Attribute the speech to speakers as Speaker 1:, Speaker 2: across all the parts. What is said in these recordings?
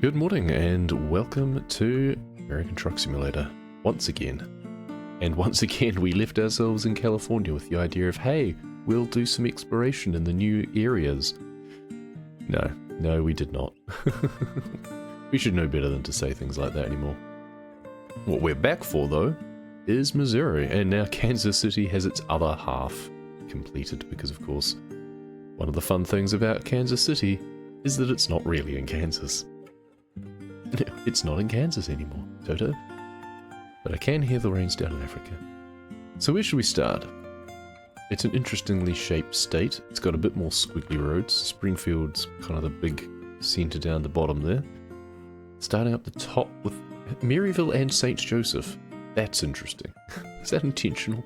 Speaker 1: Good morning and welcome to American Truck Simulator once again. And once again we left ourselves in California with the idea of, hey, we'll do some exploration in the new areas. No, we did not. We should know better than to say things like that anymore. What we're back for though is Missouri, and now Kansas City has its other half completed because of course one of the fun things about Kansas City is that it's not really in Kansas. It's not in Kansas anymore, Toto. But I can hear the rains down in Africa. So where should we start? It's an interestingly shaped state. It's got a bit more squiggly roads. Springfield's kind of the big centre down the bottom there. Starting up the top with Maryville and St. Joseph. That's interesting. Is that intentional?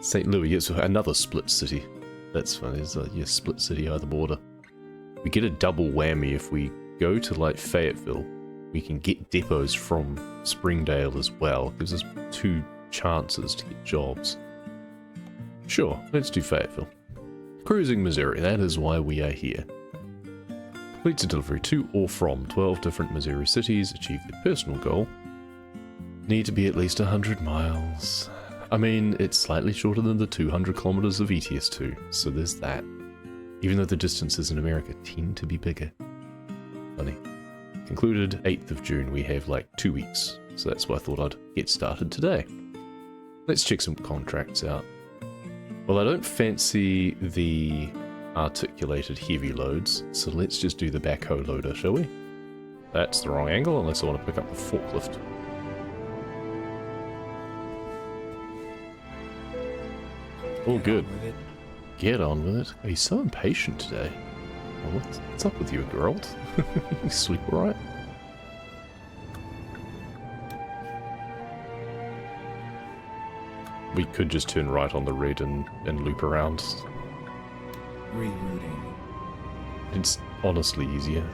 Speaker 1: St. Louis, yes, another split city. That's funny. There's a split city by the border. We get a double whammy if we go to like Fayetteville. We can get depots from Springdale as well. Gives us two chances to get jobs. Sure, let's do Fayetteville. Cruising Missouri, that is why we are here. Completes a delivery to or from 12 different Missouri cities. Achieve their personal goal. Need to be at least 100 miles. I mean, it's slightly shorter than the 200 kilometers of ETS2, so there's that. Even though the distances in America tend to be bigger. Funny. Concluded 8th of June, we have like 2 weeks, so that's why I thought I'd get started today. Let's check some contracts out. Well, I don't fancy the articulated heavy loads, so let's just do the backhoe loader, shall we? That's the wrong angle, unless I want to pick up the forklift. All good. Get on with it. Oh, he's so impatient today. Oh, what's up with you, Geralt? You sleep alright? We could just turn right on the red and loop around.
Speaker 2: Rerouting.
Speaker 1: It's honestly easier.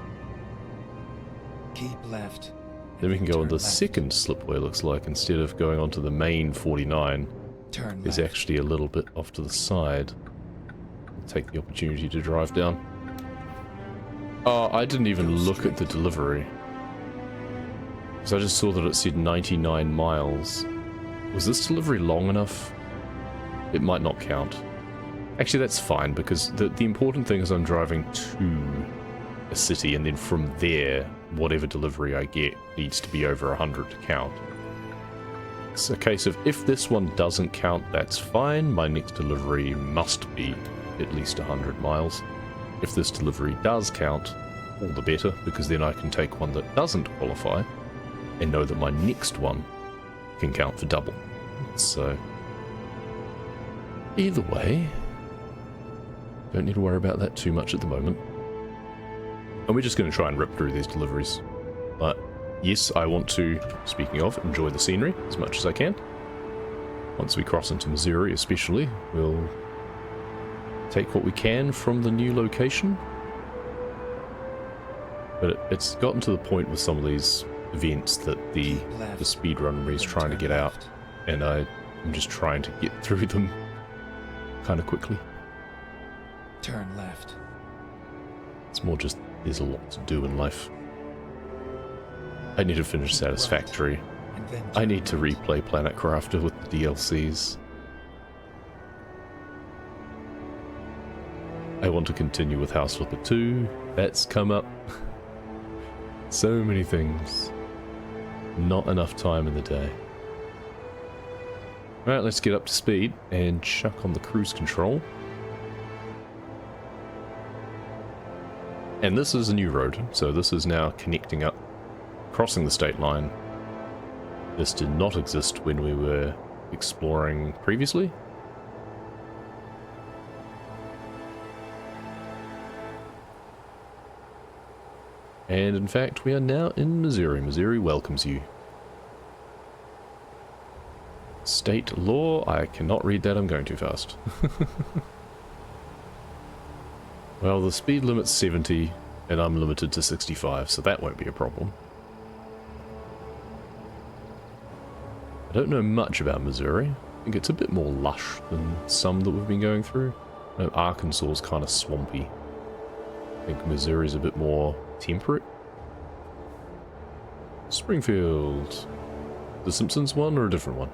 Speaker 2: Keep left.
Speaker 1: Then we can go on the
Speaker 2: left.
Speaker 1: second slipway, looks like, instead of going onto the main 49.
Speaker 2: Turn
Speaker 1: There's
Speaker 2: left.
Speaker 1: actually a little bit off to the side. We'll take the opportunity to drive down. Oh, I didn't even look at the delivery. Because I just saw that it said 99 miles. Was this delivery long enough? It might not count. Actually, that's fine, because the important thing is I'm driving to a city, and then from there, whatever delivery I get needs to be over 100 to count. It's a case of, if this one doesn't count, that's fine. My next delivery must be at least 100 miles. If this delivery does count, all the better, because then I can take one that doesn't qualify and know that my next one can count for double. So, either way, don't need to worry about that too much at the moment. And we're just going to try and rip through these deliveries. But yes, I want to, speaking of, enjoy the scenery as much as I can. Once we cross into Missouri especially, we'll take what we can from the new location. But it's gotten to the point with some of these events that the speedrun is trying to get out, and I'm just trying to get through them kind of quickly.
Speaker 2: Turn left.
Speaker 1: It's more just, there's a lot to do in life. I need to finish Satisfactory.
Speaker 2: And then
Speaker 1: I need to replay Planet Crafter with the DLCs. I want to continue with House Flipper 2. That's come up. So many things. Not enough time in the day. Alright, let's get up to speed and chuck on the cruise control. And this is a new road, so this is now connecting up, crossing the state line. This did not exist when we were exploring previously. And in fact, we are now in Missouri. Missouri welcomes you. State law, I cannot read that, I'm going too fast. Well, the speed limit's 70, and I'm limited to 65, so that won't be a problem. I don't know much about Missouri. I think it's a bit more lush than some that we've been going through. I know Arkansas is kind of swampy. I think Missouri's a bit more temperate. Springfield. The Simpsons one or a different one?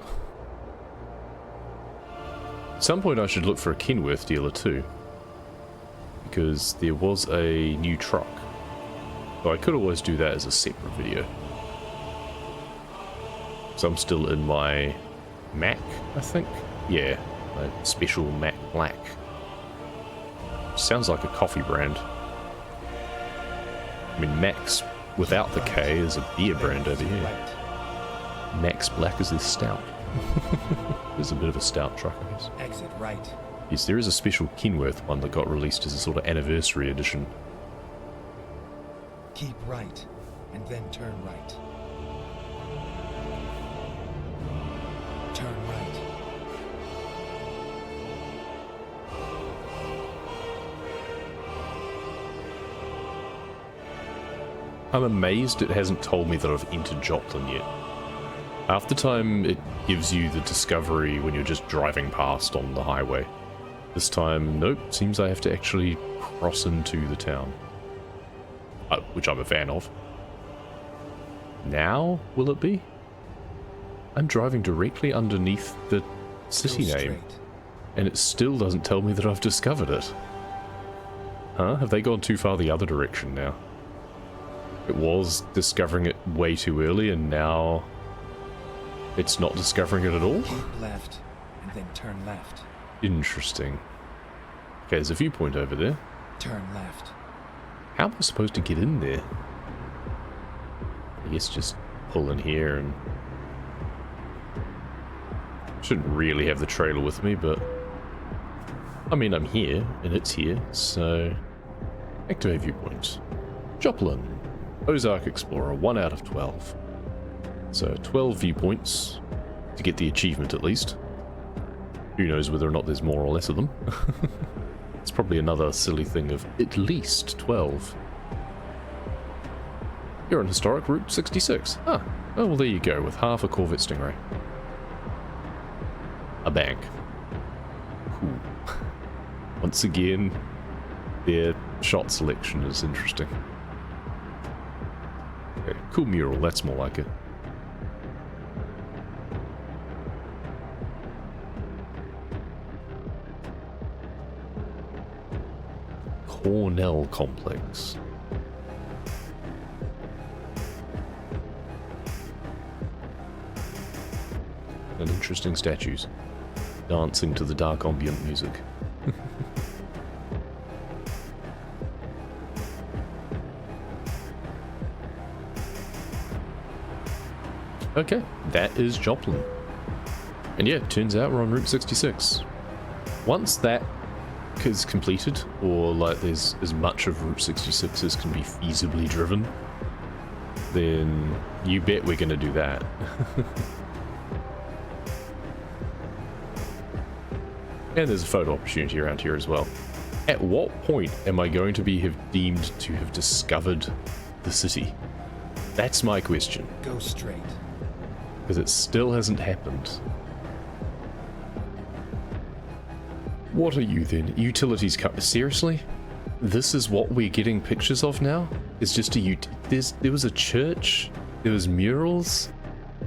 Speaker 1: At some point I should look for a Kenworth dealer too, because there was a new truck. So I could always do that as a separate video. So I'm still in my Mac, I think? Yeah, my special Mac Black. Sounds like a coffee brand. I mean, Max without the K is a beer brand over here. Max Black is this stout. There's a bit of a stout truck, I guess.
Speaker 2: Exit right.
Speaker 1: Yes, there is a special Kenworth one that got released as a sort of anniversary edition.
Speaker 2: Keep right, and then turn right. Turn right.
Speaker 1: I'm amazed it hasn't told me that I've entered Joplin yet. Half the time it gives you the discovery when you're just driving past on the highway. This time, nope, seems I have to actually cross into the town. Which I'm a fan of. Now, will it be? I'm driving directly underneath the city
Speaker 2: Go
Speaker 1: name,
Speaker 2: straight.
Speaker 1: and it still doesn't tell me that I've discovered it. Huh? Have they gone too far the other direction now? It was discovering it way too early, and now it's not discovering it at all?
Speaker 2: Keep left, and then turn left.
Speaker 1: Interesting. Okay, there's a viewpoint over there.
Speaker 2: Turn left.
Speaker 1: How am I supposed to get in there? I guess just pull in here and... Shouldn't really have the trailer with me, but... I mean, I'm here, and it's here, so... Activate viewpoint. Joplin. Ozark Explorer, 1 out of 12. So 12 viewpoints to get the achievement at least. Who knows whether or not there's more or less of them. It's probably another silly thing of at least 12. You're on historic Route 66. Ah, oh well there you go, with half a Corvette Stingray. A bank. Cool. Once again, their shot selection is interesting. Okay, cool mural, that's more like it. Cornell Complex. And interesting statues. Dancing to the dark ambient music. Okay, that is Joplin. And yeah, it turns out we're on Route 66. Once that is completed, or like there's as much of Route 66 as can be feasibly driven, then you bet we're going to do that. And there's a photo opportunity around here as well. At what point am I going to be deemed to have discovered the city? That's my question.
Speaker 2: Go straight.
Speaker 1: Because it still hasn't happened. What are you then? Utilities company? Seriously? This is what we're getting pictures of now? It's just there was a church, there was murals,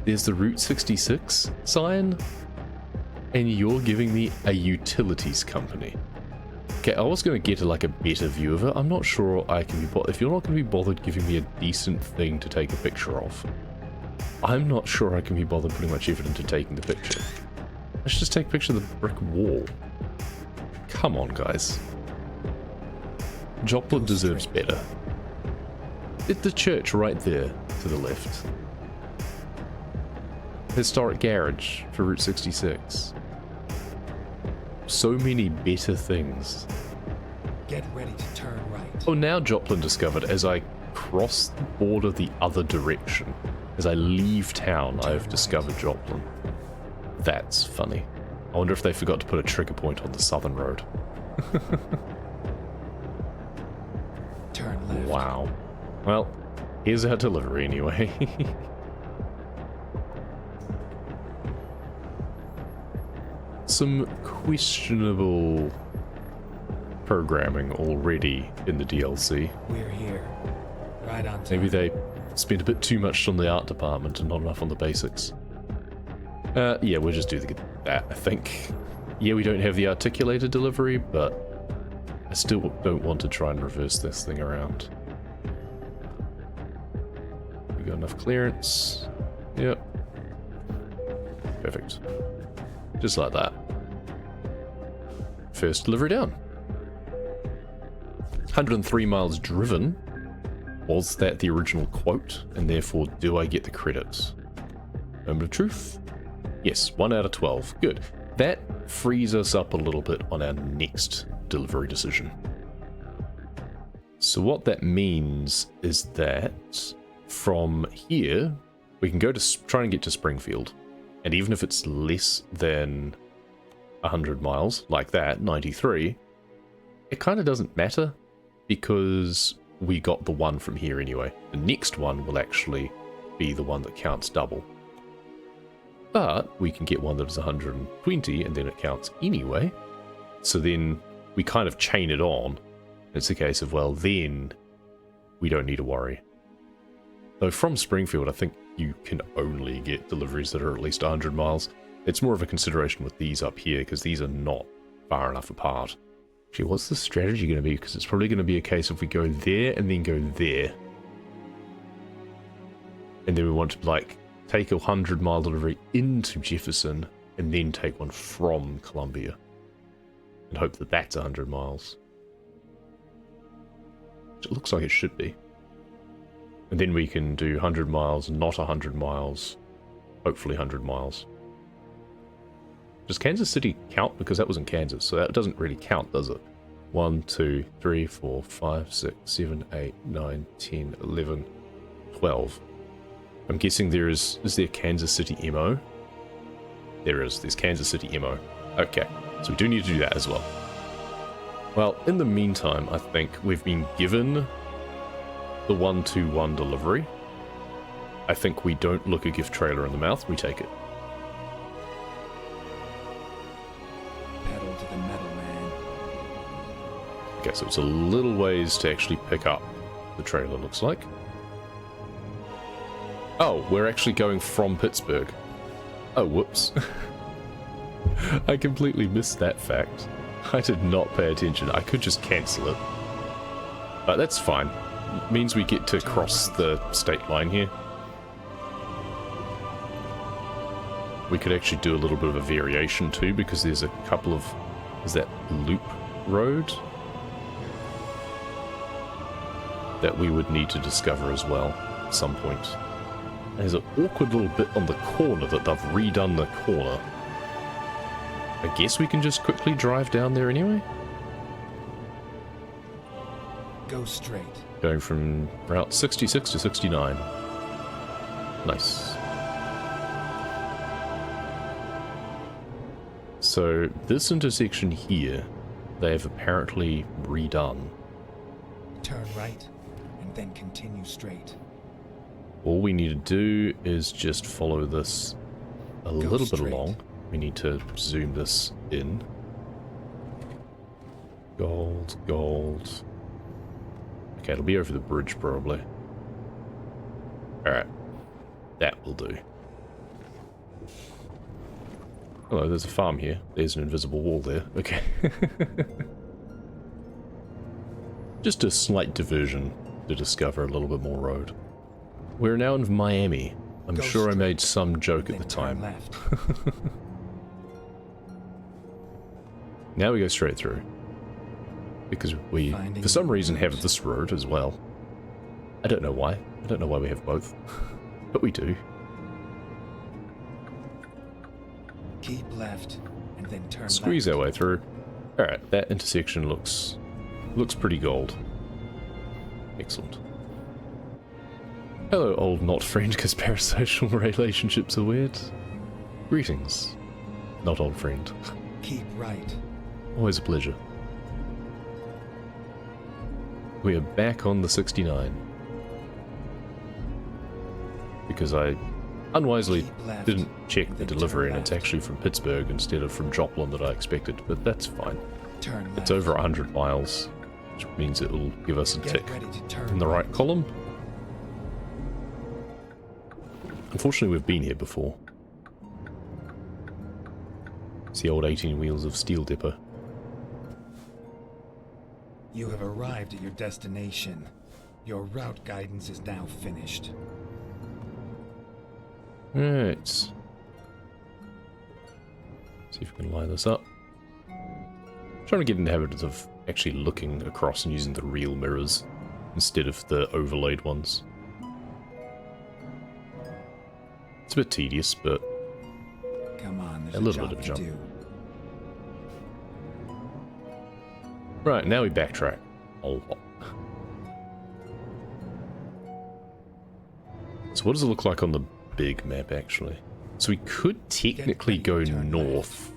Speaker 1: there's the Route 66 sign, and you're giving me a utilities company. Okay, I was going to get like a better view of it. I'm not sure I can be bothered. If you're not going to be bothered giving me a decent thing to take a picture of, I'm not sure I can be bothered putting much effort into taking the picture. Let's just take a picture of the brick wall. Come on, guys. Joplin deserves better. It's the church right there to the left. Historic garage for Route 66. So many better things.
Speaker 2: Get ready to turn right.
Speaker 1: Oh, now Joplin discovered as I cross the border the other direction. As I leave town, I've discovered Joplin. That's funny. I wonder if they forgot to put a trigger point on the southern road.
Speaker 2: Turn left.
Speaker 1: Wow. Well, here's our delivery anyway. Some questionable programming already in the DLC.
Speaker 2: We're here. Right on time.
Speaker 1: Maybe they spent a bit too much on the art department and not enough on the basics. Yeah, we'll just do that, I think. Yeah, we don't have the articulated delivery, but I still don't want to try and reverse this thing around. We got enough clearance. Yep. Perfect. Just like that. First delivery down. 103 miles driven. Was that the original quote? And therefore, do I get the credits? Moment of truth? Yes, 1 out of 12. Good. That frees us up a little bit on our next delivery decision. So what that means is that from here, we can go to try and get to Springfield. And even if it's less than 100 miles, like that, 93, it kind of doesn't matter because we got the one from here anyway. The next one will actually be the one that counts double. But we can get one that is 120 and then it counts anyway. So then we kind of chain it on. It's a case of, well, then we don't need to worry. Though from Springfield, I think you can only get deliveries that are at least 100 miles. It's more of a consideration with these up here because these are not far enough apart. Actually, what's the strategy going to be? Because it's probably going to be a case of we go there and then go there. And then we want to, like, take a 100-mile delivery into Jefferson and then take one from Columbia. And hope that that's 100 miles. Which it looks like it should be. And then we can do 100 miles, not 100 miles, hopefully 100 miles. Does Kansas City count? Because that was in Kansas, so that doesn't really count, does it? 1, 2, 3, 4, 5, 6, 7, 8, 9, 10, 11, 12. I'm guessing is there Kansas City MO? There is, there's Kansas City MO. Okay, so we do need to do that as well. Well, in the meantime, I think we've been given the 121 delivery. I think we don't look a gift trailer in the mouth, we take it.
Speaker 2: Pedal to the metal, man.
Speaker 1: Okay, so it's a little ways to actually pick up the trailer, looks like. Oh, we're actually going from Pittsburgh. Oh, whoops. I completely missed that fact. I did not pay attention. I could just cancel it. But that's fine. It means we get to cross the state line here. We could actually do a little bit of a variation too, because there's a couple of... Is that loop road? That we would need to discover as well at some point. There's an awkward little bit on the corner that they've redone the corner. I guess we can just quickly drive down there anyway?
Speaker 2: Go straight.
Speaker 1: Going from Route 66 to 69. Nice. So, this intersection here, they have apparently redone.
Speaker 2: Turn right, and then continue straight.
Speaker 1: All we need to do is just follow this a little bit along. We need to zoom this in. Gold, gold. Okay, it'll be over the bridge probably. Alright. That will do. Hello, there's a farm here. There's an invisible wall there. Okay. Just a slight diversion to discover a little bit more road. We're now in Miami. I'm sure I made some joke at the time.
Speaker 2: Left.
Speaker 1: Now we go straight through. Because we, for some reason, have this road as well. I don't know why. I don't know why we have both. But we do.
Speaker 2: Keep left, and then turn
Speaker 1: Squeeze
Speaker 2: left.
Speaker 1: our way through. Alright, that intersection looks pretty gold. Excellent. Hello, old not friend, because parasocial relationships are weird. Greetings, not old friend.
Speaker 2: Keep right.
Speaker 1: Always a pleasure. We are back on the 69. Because I unwisely didn't check the delivery and it's actually from Pittsburgh instead of from Joplin that I expected, but that's fine.
Speaker 2: Turn left.
Speaker 1: It's over 100 miles, which means it will give us a
Speaker 2: Get
Speaker 1: tick
Speaker 2: ready to turn
Speaker 1: in the right column. Unfortunately, we've been here before. It's the old 18 wheels of steel dipper.
Speaker 2: You have arrived at your destination. Your route guidance is now finished.
Speaker 1: Alright. See if we can line this up. Trying to get in the habit of actually looking across and using the real mirrors instead of the overlaid ones. It's a bit tedious, but
Speaker 2: Come on, there's
Speaker 1: a little bit of a
Speaker 2: job to
Speaker 1: jump.
Speaker 2: do.
Speaker 1: Right, now we backtrack a lot. So what does it look like on the big map, actually? So we could technically go north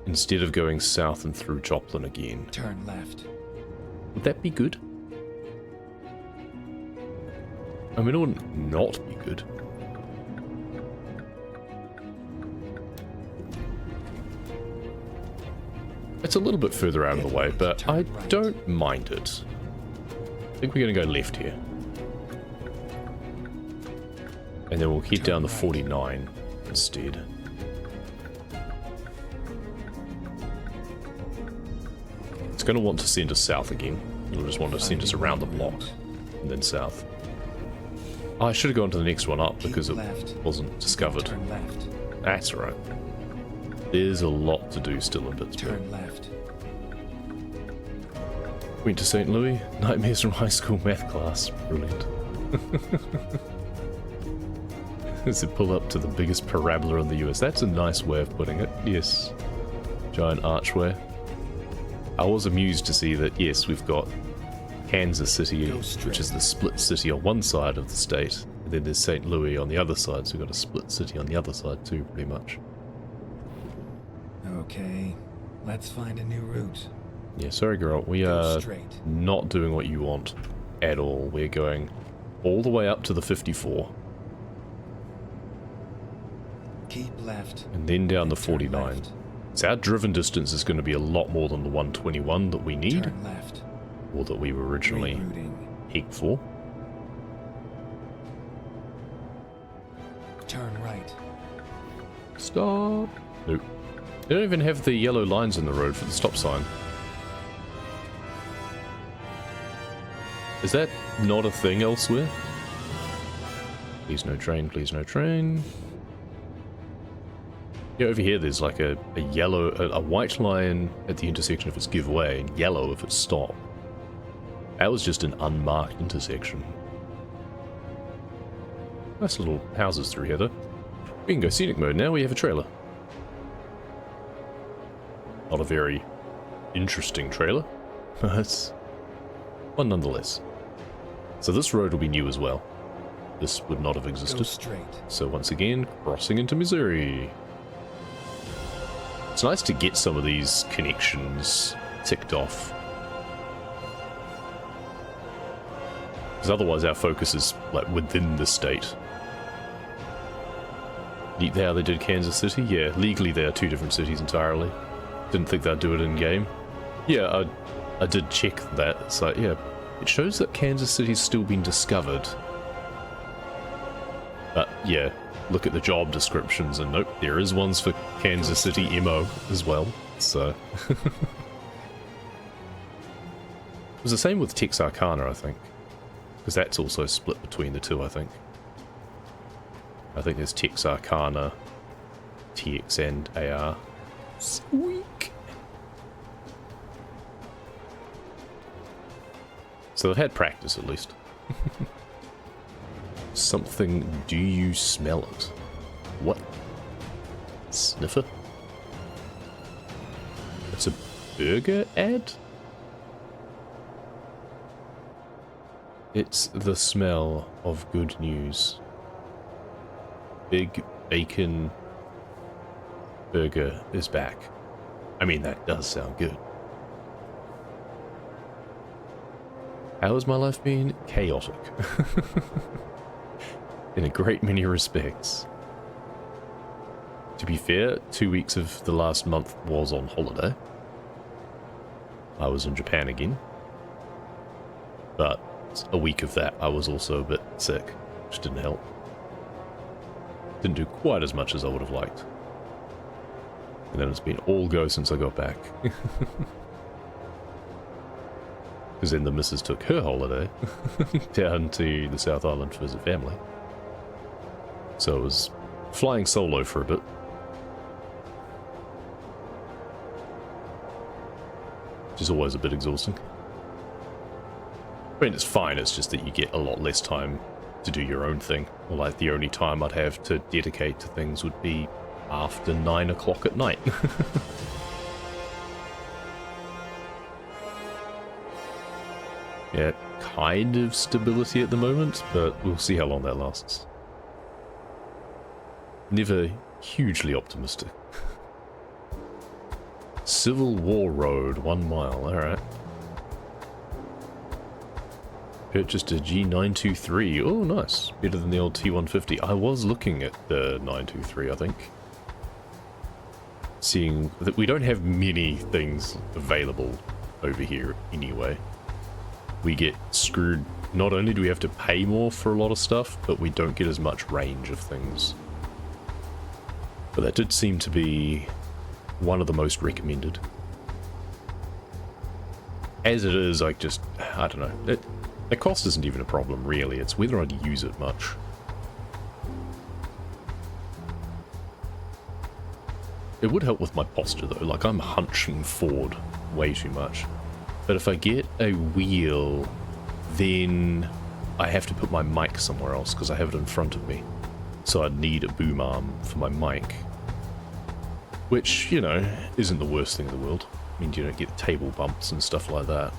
Speaker 1: instead of going south and through Joplin again.
Speaker 2: Turn left.
Speaker 1: Would that be good? I mean, it wouldn't not be good. It's a little bit further out of the way, but I don't mind it. I think we're going to go left here. And then we'll head down the 49 instead. It's going to want to send us south again. It'll just want to send us around the block and then south. Oh, I should have gone to the next one up because it wasn't discovered.
Speaker 2: Turn left.
Speaker 1: That's right. There's a lot to do still in Pittsburgh.
Speaker 2: Turn left.
Speaker 1: Went to St. Louis. Nightmares from high school math class. Brilliant. As it pull up to the biggest parabola in the US. That's a nice way of putting it. Yes. Giant archway. I was amused to see that, yes, we've got Kansas City, which is the split city on one side of the state, and then there's St. Louis on the other side, so we've got a split city on the other side too, pretty much.
Speaker 2: Okay, let's find a new route.
Speaker 1: Yeah, sorry girl, we are not doing what you want at all. We're going all the way up to the 54.
Speaker 2: Keep left.
Speaker 1: And then down the
Speaker 2: Turn
Speaker 1: 49.
Speaker 2: left.
Speaker 1: So our driven distance is going to be a lot more than the 121 that we need,
Speaker 2: Turn left.
Speaker 1: or that we were originally
Speaker 2: Rerouting.
Speaker 1: pegged for.
Speaker 2: Turn right.
Speaker 1: Stop. Nope. They don't even have the yellow lines in the road for the stop sign. Is that not a thing elsewhere? Please no train, please no train. Yeah, over here there's like a yellow, a white line at the intersection if it's give way, and yellow if it's stop. That was just an unmarked intersection. Nice little houses through here though. We can go scenic mode now, we have a trailer. Not a very interesting trailer, but one nonetheless. So this road will be new as well. This would not have
Speaker 2: Go
Speaker 1: existed.
Speaker 2: straight.
Speaker 1: So once again, crossing into Missouri. It's nice to get some of these connections ticked off. Because otherwise our focus is like within the state. Neat how they did Kansas City? Yeah, legally they are two different cities entirely. Didn't think they'd do it in game. Yeah, I did check that. It's like, yeah, it shows that Kansas City's still been discovered. But yeah, look at the job descriptions and nope, there is ones for Kansas City MO as well, so. It was the same with Texarkana, I think. Because that's also split between the two, I think. I think there's Texarkana, TX and AR. Squeak! So they've had practice at least. Something, do you smell it? What? Sniffer? It's a burger ad? It's the smell of good news. Big Bacon Burger is back. I mean, that does sound good. How has my life been? Chaotic. In a great many respects. To be fair, 2 weeks of the last month was on holiday. I was in Japan again. But a week of that I was also a bit sick, which didn't help. didn't do quite as much as I would have liked. And then it's been all go since I got back. Because then the missus took her holiday down to the South Island to visit family. So it was flying solo for a bit. Which is always a bit exhausting. I mean, it's fine, it's just that you get a lot less time to do your own thing. Like, the only time I'd have to dedicate to things would be after 9 o'clock at night. Yeah, kind of stability at the moment, but we'll see how long that lasts. Never hugely optimistic. Civil War Road, 1 mile, alright. Purchased a G923, oh nice, better than the old T150. I was looking at the 923, I think. Seeing that we don't have many things available over here anyway. We get screwed. Not only do we have to pay more for a lot of stuff, but we don't get as much range of things. But that did seem to be one of the most recommended. As it is, I don't know. The cost isn't even a problem, really. It's whether I'd use it much. It would help with my posture, though. Like, I'm hunching forward way too much. But if I get a wheel, then I have to put my mic somewhere else because I have it in front of me. So I'd need a boom arm for my mic. Which, you know, isn't the worst thing in the world. I mean, you don't get table bumps and stuff like that.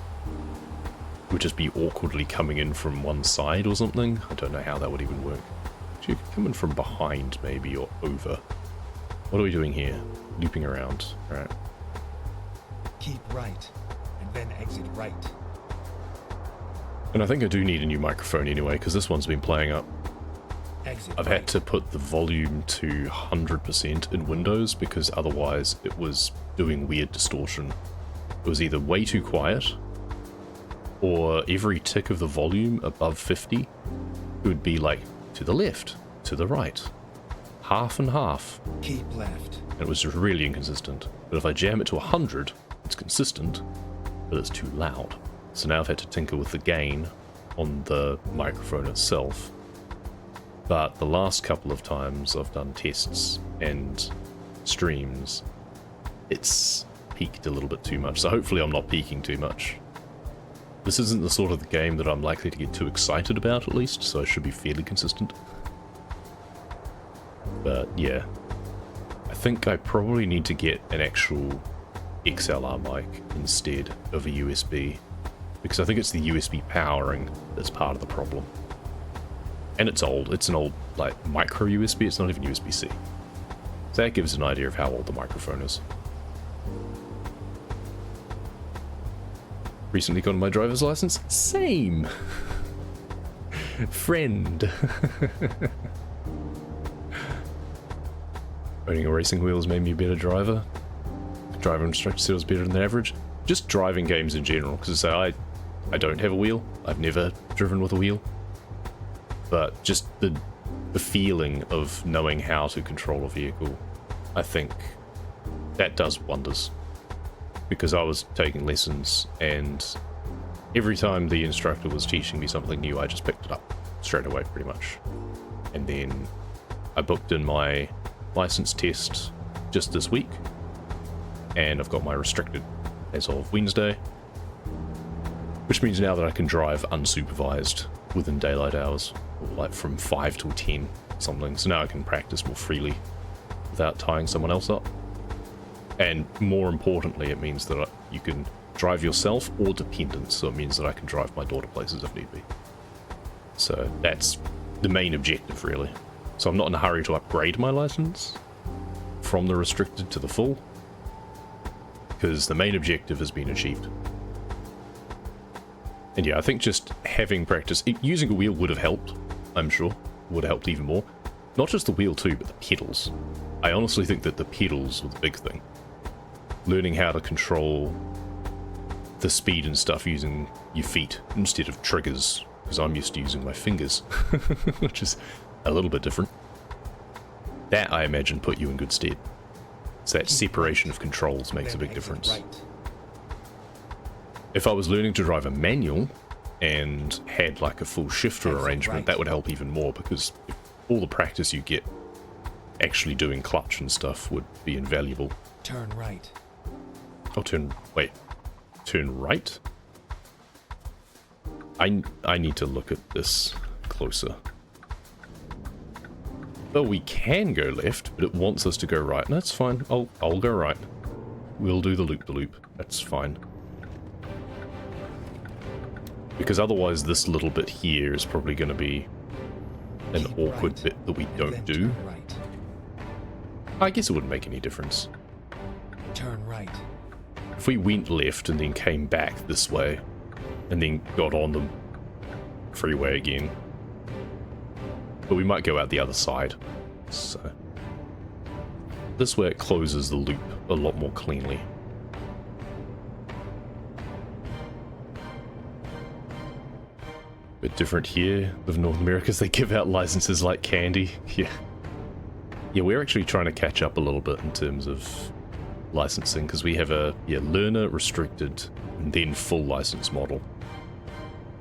Speaker 1: It would just be awkwardly coming in from one side or something. I don't know how that would even work. You could come in from behind, maybe, or over. What are we doing here? Looping around. Alright.
Speaker 2: Keep right, and then exit right.
Speaker 1: And I think I do need a new microphone anyway, because this one's been playing up. I've had to put the volume to 100% in Windows, because otherwise it was doing weird distortion. It was either way too quiet, or every tick of the volume above 50, it would be like, to the left, to the right, half and half.
Speaker 2: Keep left.
Speaker 1: And it was just really inconsistent. But if I jam it to 100, it's consistent, but it's too loud. So now I've had to tinker with the gain on the microphone itself. But the last couple of times I've done tests and streams, it's peaked a little bit too much. So hopefully I'm not peaking too much. This isn't the sort of the game that I'm likely to get too excited about, at least, so I should be fairly consistent. But yeah, I think I probably need to get an actual XLR mic instead of a USB, because I think it's the USB powering that's part of the problem. And it's old. It's an old, like, micro USB. It's not even USB-C. So that gives an idea of how old the microphone is. Recently got my driver's license. Same! Friend. Owning a racing wheel has made me a better driver. Driver instructor said I was better than average. Just driving games in general, because I don't have a wheel. I've never driven with a wheel. But just the feeling of knowing how to control a vehicle, I think that does wonders. Because I was taking lessons, and every time the instructor was teaching me something new, I just picked it up straight away, pretty much. And then I booked in my license test just this week, and I've got my restricted as of Wednesday, which means now that I can drive unsupervised within daylight hours, or like from 5 till 10 something. So now I can practice more freely without tying someone else up. And more importantly, it means that you can drive yourself or dependents, so it means that I can drive my daughter places if need be. So that's the main objective, really. So I'm not in a hurry to upgrade my license from the restricted to the full, because the main objective has been achieved. And yeah, I think just having practice, using a wheel would have helped, I'm sure. Would have helped even more. Not just the wheel too, but the pedals. I honestly think that the pedals were the big thing. Learning how to control the speed and stuff using your feet instead of triggers, because I'm used to using my fingers, which is a little bit different. That, I imagine, put you in good stead. So that separation of controls makes a big difference.
Speaker 2: Right.
Speaker 1: If I was learning to drive a manual and had like a full shifter
Speaker 2: Exit
Speaker 1: arrangement,
Speaker 2: right.
Speaker 1: that would help even more, because all the practice you get actually doing clutch and stuff would be invaluable.
Speaker 2: Turn right.
Speaker 1: Oh, turn right? I need to look at this closer. Oh, we can go left, but it wants us to go right. That's fine. I'll go right. We'll do the loop. That's fine. Because otherwise this little bit here is probably going to be an
Speaker 2: Keep
Speaker 1: awkward
Speaker 2: right,
Speaker 1: bit that we
Speaker 2: and
Speaker 1: don't
Speaker 2: then
Speaker 1: do.
Speaker 2: Turn right.
Speaker 1: I guess it wouldn't make any difference.
Speaker 2: Turn right.
Speaker 1: If we went left and then came back this way, and then got on the freeway again, but we might go out the other side. So this way it closes the loop a lot more cleanly. Bit different here with North America, they give out licenses like candy. Yeah, we're actually trying to catch up a little bit in terms of licensing, because we have a learner, restricted, and then full license model.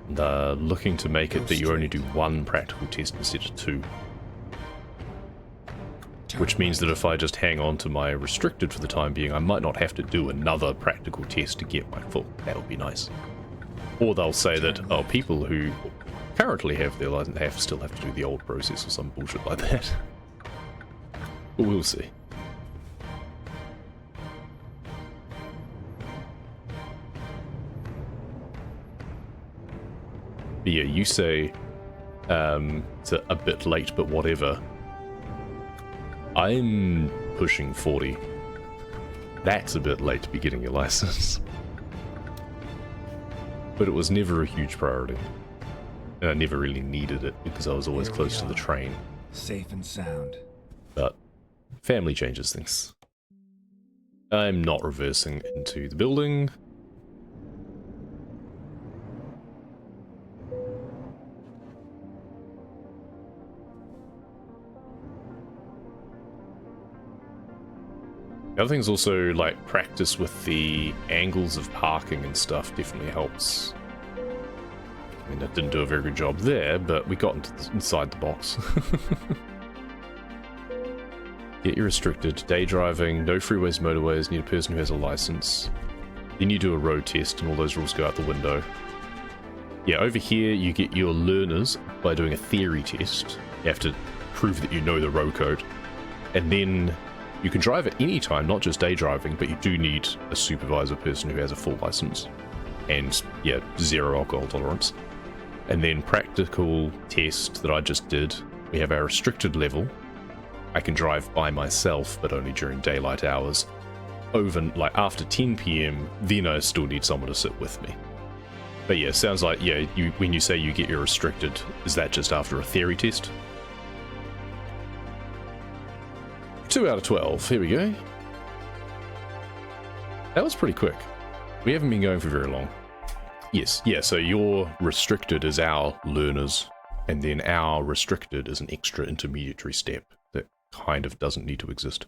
Speaker 1: And looking to make it that you only do one practical test instead of two. Which means that if I just hang on to my restricted for the time being, I might not have to do another practical test to get my full. That would be nice. Or they'll say that, oh, people who currently have their license still have to do the old process or some bullshit like that. But we'll see. But yeah, you say it's a bit late, but whatever. I'm pushing 40. That's a bit late to be getting your license. But it was never a huge priority. And I never really needed it because I was always close to the train.
Speaker 2: Safe and sound.
Speaker 1: But family changes things. I'm not reversing into the building. The other thing's also, like, practice with the angles of parking and stuff definitely helps. I mean, I didn't do a very good job there, but we got inside the box. Get your restricted. Day driving, no freeways, motorways, need a person who has a license. Then you do a road test and all those rules go out the window. Yeah, over here you get your learners by doing a theory test. You have to prove that you know the road code. And then you can drive at any time, not just day driving, but you do need a supervisor person who has a full license. And, yeah, 0 alcohol tolerance. And then practical test that I just did, we have our restricted level. I can drive by myself, but only during daylight hours. After 10 PM, then I still need someone to sit with me. But yeah, sounds like, yeah, when you say you get your restricted, is that just after a theory test? 2 out of 12, here we go. That was pretty quick. We haven't been going for very long. Yes, yeah, so your restricted is our learners, and then our restricted is an extra intermediary step that kind of doesn't need to exist.